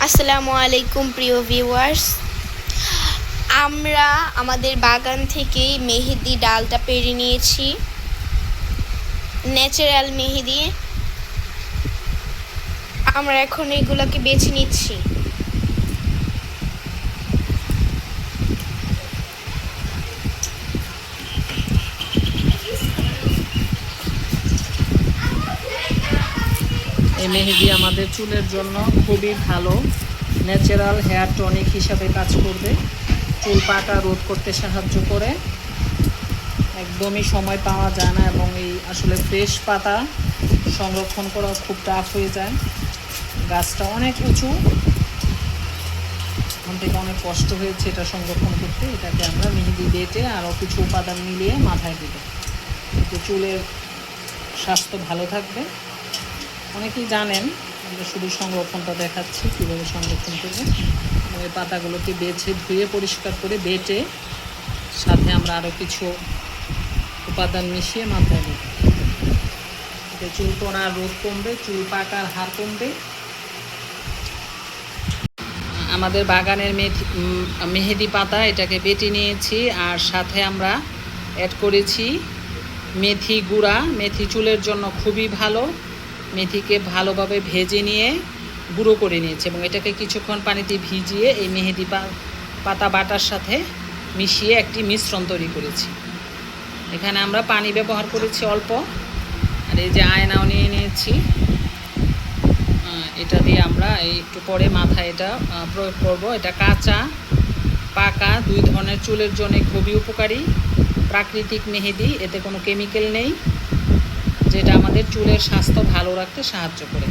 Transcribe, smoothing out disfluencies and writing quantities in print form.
আসসালামু আলাইকুম প্রিয় ভিউয়ার্স, আমরা আমাদের বাগান থেকেই মেহেদি ডালটা পেড়ে নিয়েছি। ন্যাচারাল মেহেদি। আমরা এখন এগুলোকে বেছে নিচ্ছি। এই মেহেদি আমাদের চুলের জন্য খুবই ভালো, ন্যাচারাল হেয়ার টনিক হিসাবে কাজ করবে, চুল পাকা রোধ করতে সাহায্য করে। একদমই সময় পাওয়া যায় না এবং এই আসলে ফ্রেশ পাতা সংরক্ষণ করা খুব টাফ হয়ে যায়। গাছটা অনেক উঁচু, ওখান থেকে অনেক কষ্ট হয়েছে এটা সংরক্ষণ করতে। এটাকে আমরা মেহেদি বেটে আরও কিছু উপাদান মিলিয়ে মাথায় দেব, এতে চুলের স্বাস্থ্য ভালো থাকবে। অনেকেই জানেন, আমরা শুধু সংরক্ষণটা দেখাচ্ছি কীভাবে সংরক্ষণ করবে। এই পাতাগুলোকে বেছে ধুয়ে পরিষ্কার করে বেটে সাথে আমরা আরও কিছু উপাদান মিশিয়ে মাথায় দেব। এতে চুল পড়ার রোগ কমবে, চুল পাকার হার কমবে। আমাদের বাগানের মেহেদি পাতা, এটাকে বেটে নিয়েছি আর সাথে আমরা অ্যাড করেছি মেথি গুঁড়া। মেথি চুলের জন্য খুবই ভালো। মেথিকে ভালোভাবে ভেজে নিয়ে গুঁড়ো করে নিয়েছি এবং এটাকে কিছুক্ষণ পানিতে ভিজিয়ে এই মেহেদি পাতা বাটার সাথে মিশিয়ে একটি মিশ্রণ তৈরি করেছি। এখানে আমরা পানি ব্যবহার করেছি অল্প, আর এই যে আয়নাও নিয়ে নিয়েছি। এটা দিয়ে আমরা একটু পরে মাথায় এটা প্রয়োগ করব। এটা কাঁচা পাকা দুই ধরনের চুলের জন্য খুবই উপকারী। প্রাকৃতিক মেহেদি, এতে কোনো কেমিক্যাল নেই, যেটা আমাদের চুলের স্বাস্থ্য ভালো রাখতে সাহায্য করে।